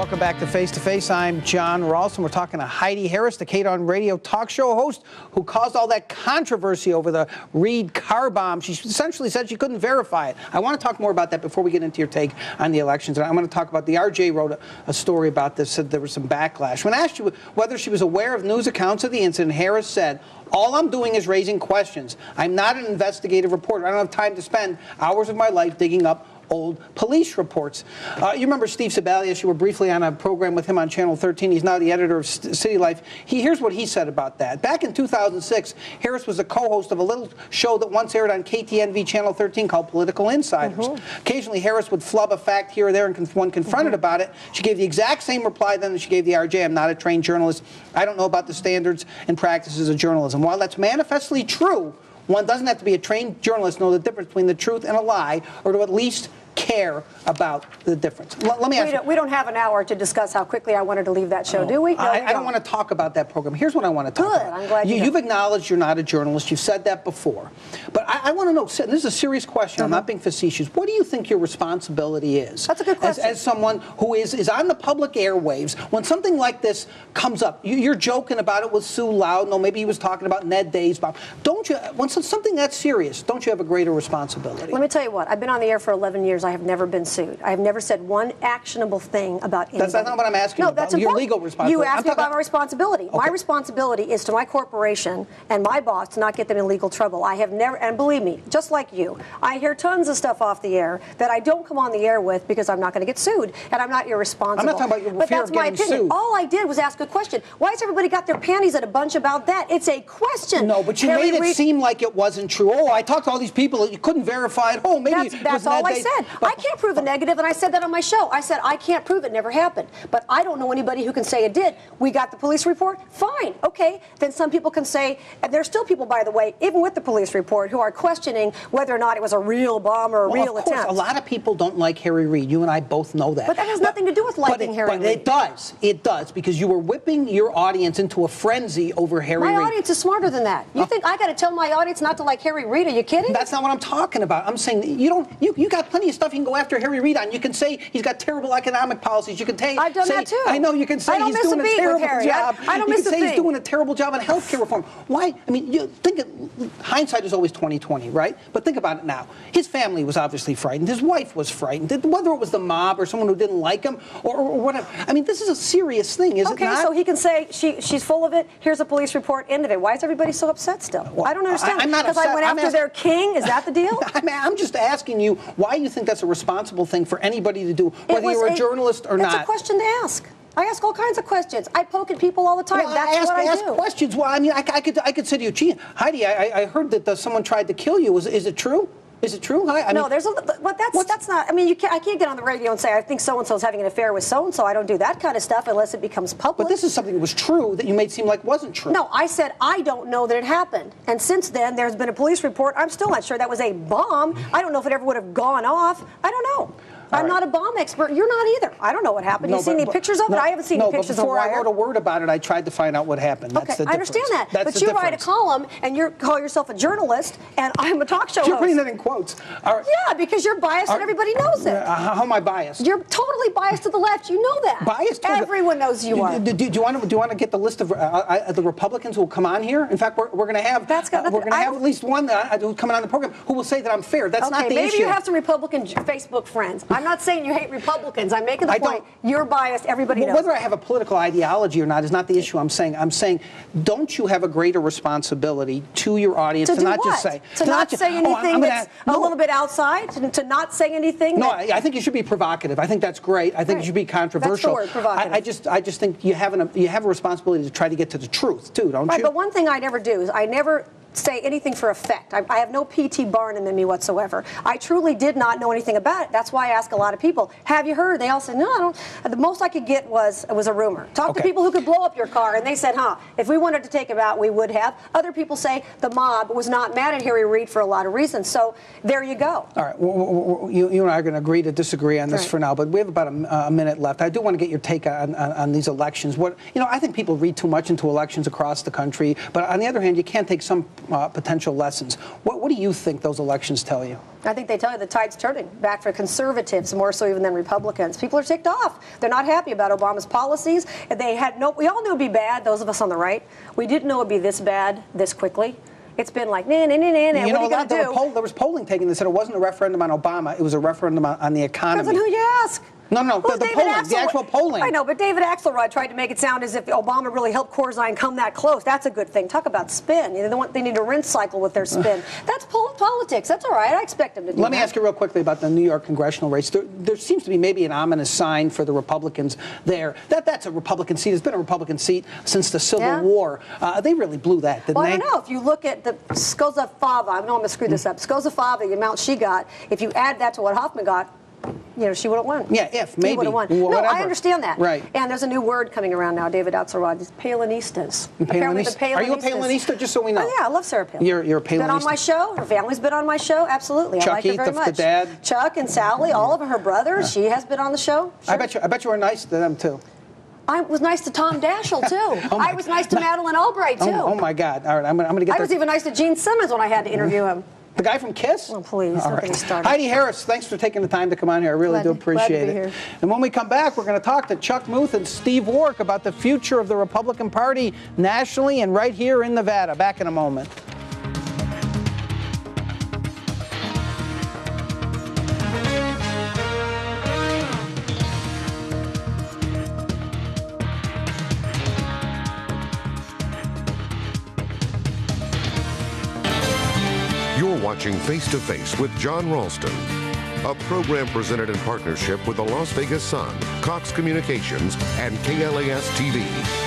Welcome back to Face to Face. I'm John Ralston. We're talking to Heidi Harris, the Kate on Radio talk show host who caused all that controversy over the Reid car bomb. She essentially said she couldn't verify it. I want to talk more about that before we get into your take on the elections. And I'm going to talk about the RJ wrote a story about this, said there was some backlash. When asked whether she was aware of news accounts of the incident, Harris said, "All I'm doing is raising questions. I'm not an investigative reporter. I don't have time to spend hours of my life digging up old police reports." You remember Steve Sebelius? You were briefly on a program with him on Channel 13. He's now the editor of City Life. Here's what he said about that. Back in 2006, Harris was a co-host of a little show that once aired on KTNV Channel 13 called Political Insiders. Occasionally, Harris would flub a fact here or there, and when confronted about it, she gave the exact same reply then that she gave the RJ. "I'm not a trained journalist. I don't know about the standards and practices of journalism." While that's manifestly true, one doesn't have to be a trained journalist to know the difference between the truth and a lie, or to at least care about the difference. Let me ask you. We don't have an hour to discuss how quickly I wanted to leave that show, do we? No, I don't want to talk about that program. Here's what I want to talk about. I'm glad you've acknowledged you're not a journalist. You've said that before. But I want to know, this is a serious question. I'm not being facetious. What do you think your responsibility is? That's a good question. As someone who is on the public airwaves, when something like this comes up, you're joking about it with Sue Loudon, maybe he was talking about Ned Day's bomb. Don't you, when something that serious, don't you have a greater responsibility? Let me tell you what. I've been on the air for 11 years. I have never been sued. I have never said one actionable thing about anybody. That's not what I'm asking you about. That's your legal responsibility. You asked me about my responsibility. Okay. My responsibility is to my corporation and my boss to not get them in legal trouble. I have never, and believe me, just like you, I hear tons of stuff off the air that I don't come on the air with because I'm not going to get sued, and I'm not irresponsible. I'm not talking about your fear of getting sued. All I did was ask a question. Why has everybody got their panties in a bunch about that? It's a question. No, but you made it seem like it wasn't true. Oh, I talked to all these people. You couldn't verify it. Oh, maybe that's all I said. I can't prove a negative, and I said that on my show. I said I can't prove it never happened, but I don't know anybody who can say it did. We got the police report. Fine, okay. Then some people can say, and there's still people, by the way, even with the police report, who are questioning whether or not it was a real bomb or a real attempt. Of course, a lot of people don't like Harry Reid. You and I both know that. But that has nothing to do with liking Harry Reid. But it does. It does, because you were whipping your audience into a frenzy over Harry Reid. My audience is smarter than that. You think I got to tell my audience not to like Harry Reid? Are you kidding? That's not what I'm talking about. I'm saying you got plenty of stuff you can go after Harry Reid on. You can say he's got terrible economic policies. You can I've done that too. I know you can say he's doing a terrible job. I don't miss a thing. You can say he's doing a terrible job on healthcare reform. Why? I mean, you think hindsight is always 20/20, right? But think about it now. His family was obviously frightened. His wife was frightened. Whether it was the mob or someone who didn't like him or whatever. I mean, this is a serious thing, is it not? Okay, so he can say she's full of it. Here's a police report. End of it. Why is everybody so upset still? Well, I don't understand. I'm not upset. Because I went after their king. Is that the deal? I'm just asking you why you think that's a responsible thing for anybody to do, whether you're a journalist or not. It's a question to ask. I ask all kinds of questions. I poke at people all the time. Well, That's what I do. Ask questions. Well, I mean, I could say to you, gee, Heidi, I heard that someone tried to kill you. Is it true? Is it true? No, there's but that's not. I mean, I can't get on the radio and say I think so and so is having an affair with so and so. I don't do that kind of stuff unless it becomes public. But this is something that was true that you made seem like wasn't true. No, I said I don't know that it happened. And since then, there's been a police report. I'm still not sure that was a bomb. I don't know if it ever would have gone off. I don't know. I'm not a bomb expert. You're not either. I don't know what happened. You seen any pictures of it? I haven't seen any pictures of it. Before I wrote a word about it, I tried to find out what happened. Okay, I understand that. But you write a column and you call yourself a journalist, and I'm a talk show host. You're putting that in quotes. Yeah, because you're biased and everybody knows it. How am I biased? You're totally biased to the left. You know that. Biased? Everyone knows you are. Do you want to get the list of the Republicans who will come on here? In fact, we're going to have at least one who's coming on the program who will say that I'm fair. That's not the issue. Maybe you have some Republican Facebook friends. I'm not saying you hate Republicans. I'm making the point. You're biased. Everybody knows. Whether I have a political ideology or not is not the issue. I'm saying, don't you have a greater responsibility to your audience to not just say anything that's a little bit outside, to not say anything? No, I think you should be provocative. I think that's great. I think you should be controversial. That's the word, provocative. I just think you have a responsibility to try to get to the truth too, don't you? Right, but one thing I never do is I never say anything for effect. I have no P.T. Barnum in me whatsoever. I truly did not know anything about it. That's why I ask a lot of people, have you heard? They all said, no, I don't. The most I could get was a rumor. Talk to people who could blow up your car, and they said, if we wanted to take him out, we would have. Other people say the mob was not mad at Harry Reid for a lot of reasons. So there you go. All right. You and I are going to agree to disagree on this for now, but we have about a minute left. I do want to get your take on these elections. I think people read too much into elections across the country, but on the other hand, you can't take some potential lessons. What do you think those elections tell you? I think they tell you the tide's turning back for conservatives, more so even than Republicans. People are ticked off. They're not happy about Obama's policies. We all knew it'd be bad, those of us on the right. We didn't know it'd be this bad this quickly. It's been like, nah, nah, nah, nah, nah. What are you going to do? There was polling taken that said it wasn't a referendum on Obama, it was a referendum on the economy. Depends on who you ask. No, the actual polling. I know, but David Axelrod tried to make it sound as if Obama really helped Corzine come that close. That's a good thing. Talk about spin. They need a rinse cycle with their spin. That's politics. That's all right. I expect them to do that. Let me ask you real quickly about the New York congressional race. There seems to be maybe an ominous sign for the Republicans there. That's a Republican seat. It's been a Republican seat since the Civil War. They really blew that, didn't they? I don't know. If you look at the Skozafava, I know I'm going to screw this up. Skozafava, the amount she got, if you add that to what Hoffman got, she would have won. Yeah, maybe. He would have won. Well, no, I understand that. Right. And there's a new word coming around now, David Axelrod. It's Palenistas. Apparently the Palenistas. Are you a Palinista, just so we know? Oh, yeah, I love Sarah Palin. You're a Palinista. Been on my show. Her family's been on my show. Absolutely. I like her very much. The dad. Chuck and Sally, all of her brothers. She has been on the show. Sure. I bet you were nice to them, too. I was nice to Tom Daschle, too. I was nice to Madeleine Albright, too. Oh, my God. All right, I'm going to get I was even nice to Gene Simmons when I had to interview him. The guy from KISS? Oh, please, don't get me started. Heidi Harris, thanks for taking the time to come on here. I really do appreciate it. Here. And when we come back, we're going to talk to Chuck Muth and Steve Wark about the future of the Republican Party nationally and right here in Nevada. Back in a moment. You're watching Face to Face with John Ralston, a program presented in partnership with the Las Vegas Sun, Cox Communications, and KLAS TV.